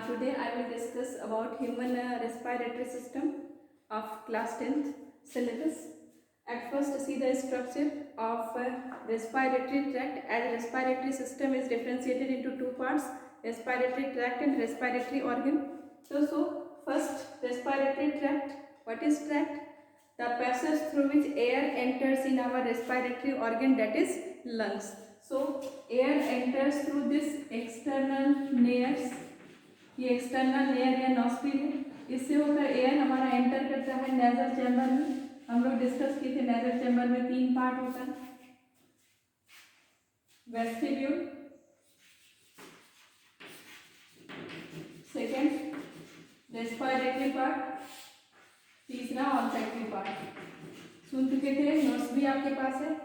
Today I will discuss about human respiratory system of class 10th syllabus. At first, see the structure of respiratory tract. As respiratory system is differentiated into two parts: respiratory tract and respiratory organ. So first, respiratory tract. What is tract? The passage through which air enters in our respiratory organ, that is lungs. So air enters through this external layers. ये external layer या nostril है, इससे होकर air हमारा enter करता है nasal chamber में. हम लोग डिस्कस किए थे नेजल चैम्बर में तीन पार्ट होता है: वेस्टिब्यूल, सेकेंड रेस्पिरेटरी पार्ट, तीसरा ऑल्फैक्टरी पार्ट. सुन चुके थे, नोट्स भी आपके पास है.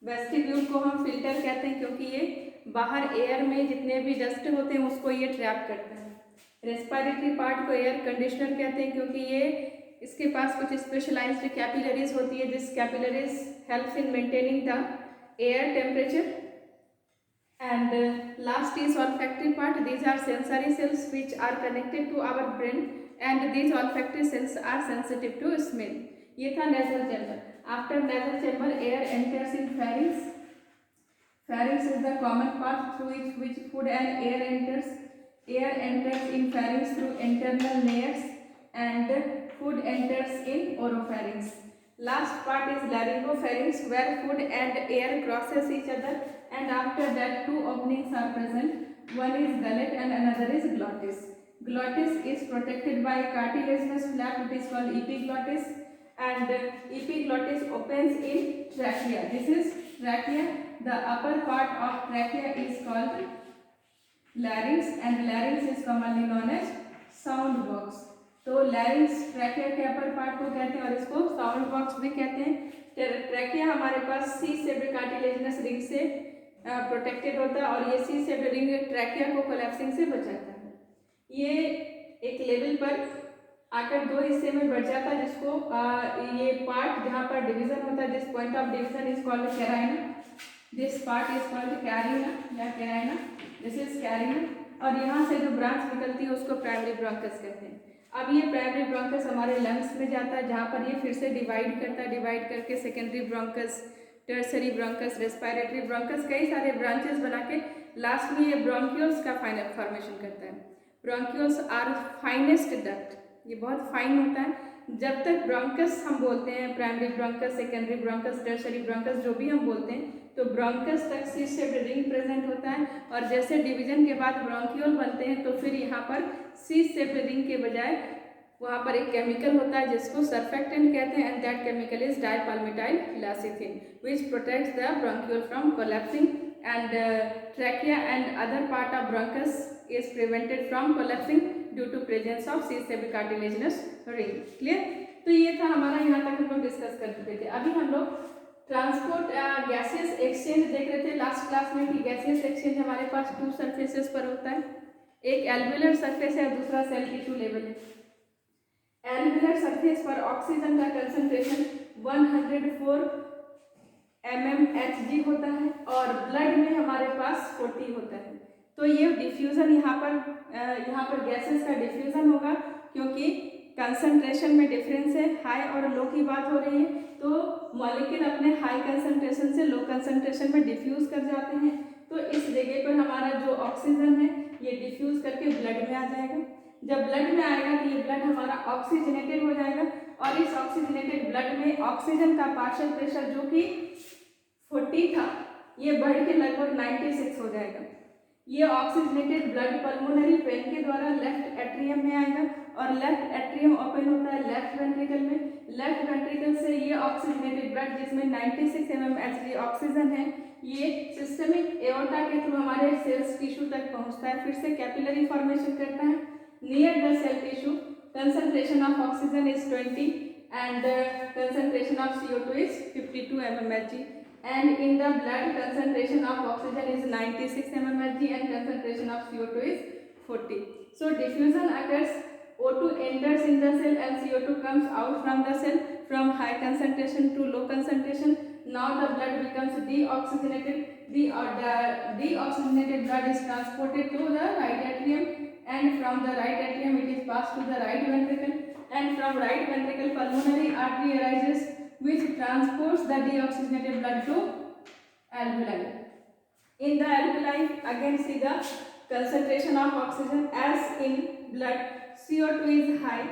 वेस्टिब्यूल को हम फिल्टर कहते हैं क्योंकि ये बाहर एयर में जितने भी डस्ट होते हैं उसको ये ट्रैप करता है. रेस्पिरेटरी पार्ट को एयर कंडीशनर कहते हैं क्योंकि ये इसके पास कुछ स्पेशलाइज्ड कैपिलरीज होती है. This capillaries helps in maintaining the air temperature. And last is olfactory part. These are sensory cells which are connected to our brain and these olfactory cells are sensitive to smell. ये था nasal chamber. After nasal chamber air enters in pharynx. Pharynx is the common path through which food and air enters. Air enters in pharynx through internal layers and food enters in oropharynx. Last part is laryngopharynx where food and air crosses each other, and after that two openings are present. One is gullet and another is glottis. Glottis is protected by cartilaginous flap. It is called epiglottis, and epiglottis opens in trachea. This is trachea. The upper part of trachea is called larynx and larynx is commonly known as sound box. तो larynx trachea के upper part को कहते हैं और इसको sound box भी कहते हैं. trachea हमारे पास C-shaped cartilaginous ring से प्रोटेक्टेड होता है और ये C-shaped ring trachea को कोलैप्सिंग से बचाता है. ये एक लेवल पर आकर दो हिस्से में बढ़ जाता है जिसको ये पार्ट जहाँ पर डिवीजन होता है, this point of division is called carina. This part is called carina या कैराइना. This is carina. और यहाँ से जो ब्रांच निकलती है उसको प्राइमरी ब्रोंकस कहते हैं. अब ये प्राइमरी ब्रोंकस हमारे लंग्स में जाता है जहाँ पर ये फिर से डिवाइड करता है. डिवाइड करके secondary bronchus, tertiary bronchus, respiratory bronchus, कई सारे ब्रांचेस बना के लास्ट में ये ब्रोंक्यूल्स का फाइनल फॉर्मेशन करता है. Bronchioles are finest duct. ये बहुत फाइन होता है. जब तक ब्रोंकस हम बोलते हैं, primary bronchus, secondary bronchus, tertiary bronchus, जो भी हम बोलते हैं, तो ब्रोंकस तक C-shaped रिंग प्रेजेंट होता है. और जैसे डिवीजन के बाद ब्रोंक्यूल बनते हैं तो फिर यहाँ पर C-shaped रिंग के बजाय वहाँ पर एक केमिकल होता है जिसको सर्फेक्टेंट कहते हैं, and that chemical is dipalmitoyl lecithin which protects the bronchiole from collapsing, and trachea and other part of bronchus is prevented from collapsing due to presence of C-shaped cartilaginous ring. Clear? तो ये था हमारा, यहाँ तक हम लोग discuss कर चुके थे. अभी हम लोग ट्रांसपोर्ट गैसियस एक्सचेंज देख रहे थे लास्ट क्लास में कि गैसियस एक्सचेंज हमारे पास टू सरफेसेस पर होता है. एक एल्वेलर सरफेस है और दूसरा सेल टिश्यू लेवल है. एल्वेलर सरफेस पर ऑक्सीजन का कंसंट्रेशन 104 mmHg होता है और ब्लड में हमारे पास 40 होता है. तो ये डिफ्यूजन यहाँ पर गैसेस का डिफ्यूजन होगा क्योंकि कंसंट्रेशन में डिफरेंस है. हाई और लो की बात हो रही है तो मॉलिक्यूल अपने हाई कंसंट्रेशन से लो कंसंट्रेशन में डिफ्यूज कर जाते हैं. तो इस जगह पर हमारा जो ऑक्सीजन है ये डिफ्यूज करके ब्लड में आ जाएगा. जब ब्लड में आएगा तो ये ब्लड हमारा ऑक्सीजनेटेड हो जाएगा और इस ऑक्सीजनेटेड ब्लड में ऑक्सीजन का पार्शियल प्रेशर जो कि 40 था ये बढ़ के लगभग 96 हो जाएगा. ये ऑक्सीजनेटेड ब्लड पल्मोनरी वेन के द्वारा लेफ्ट एट्रियम में आएगा और लेफ्ट एट्रियम ओपन होता है लेफ्ट वेंट्रिकल में. लेफ्ट वेंट्रिकल से ये ऑक्सीजनेटेड ब्लड जिसमें 96 mmHg ऑक्सीजन है ये सिस्टमिक एओर्टा के थ्रू हमारे सेल्स टिश्यू तक पहुंचता है. फिर से कैपिलरी फॉर्मेशन करता है. Near the cell tissue concentration of oxygen is 20 and concentration of CO2 is 52 mmHg. And in the blood concentration of oxygen is 96 mmHg and concentration of CO2 is 40. So diffusion occurs. O2 enters in the cell and CO2 comes out from the cell from high concentration to low concentration. Now the blood becomes deoxygenated. The deoxygenated blood is transported to the right atrium and from the right atrium it is passed to the right ventricle, and from right ventricle pulmonary artery arises which transports the deoxygenated blood to alveoli. In the alveoli again see the concentration of oxygen as in blood, CO2 is high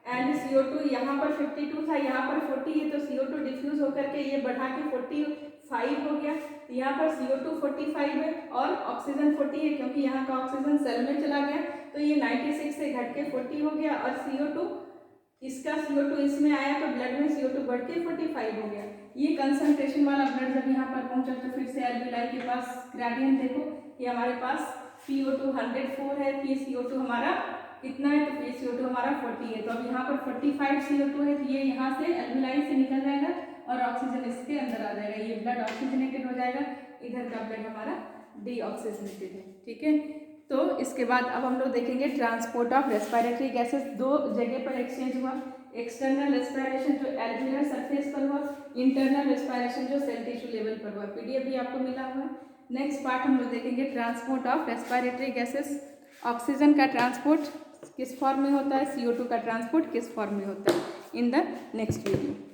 and CO2 यहाँ पर 52 था, यहाँ पर 40 है, तो CO2 diffuse होकर के ये बढ़ा के 45 हो गया। यहाँ पर CO2 45 है और ऑक्सीजन 40 है, क्योंकि यहाँ का ऑक्सीजन सेल में चला गया, तो ये 96 से घट के 40 हो गया। और CO2 इसका CO2 इसमें आया तो ब्लड में CO2 बढ़ के 45 हो गया। ये कंसंट्रेशन वाला ब्लड जब यहाँ पर पहुंचा तो फिर से एल्वेलाई के पास ग्रेडियंट देखो, ये हमारे पास PO2 104 है, PCO2 हमारा कितना है, तो PCO2 हमारा 40 है, तो अब यहाँ पर 45 CO2 है, तो ये यहाँ से एल्वेलाई से निकल जाएगा और ऑक्सीजन इसके अंदर आ जाएगा, ये ब्लड ऑक्सीजनेटेड हो जाएगा, इधर का ब्लड हमारा डीऑक्सीजनेटेड है। ठीक है, तो इसके बाद अब हम लोग देखेंगे ट्रांसपोर्ट ऑफ रेस्पिरेटरी गैसेस। दो जगह पर एक्सचेंज हुआ, एक्सटर्नल रेस्पिरेशन जो एल्वेलर सरफेस पर हुआ, इंटरनल रेस्पिरेशन जो सेल टिश्यू लेवल पर हुआ। PDF भी आपको मिला हुआ है। नेक्स्ट पार्ट हम लोग देखेंगे transport of respiratory gases. Oxygen का ट्रांसपोर्ट किस फॉर्म में होता है, CO2 का ट्रांसपोर्ट किस फॉर्म में होता है, इन द नेक्स्ट वीडियो।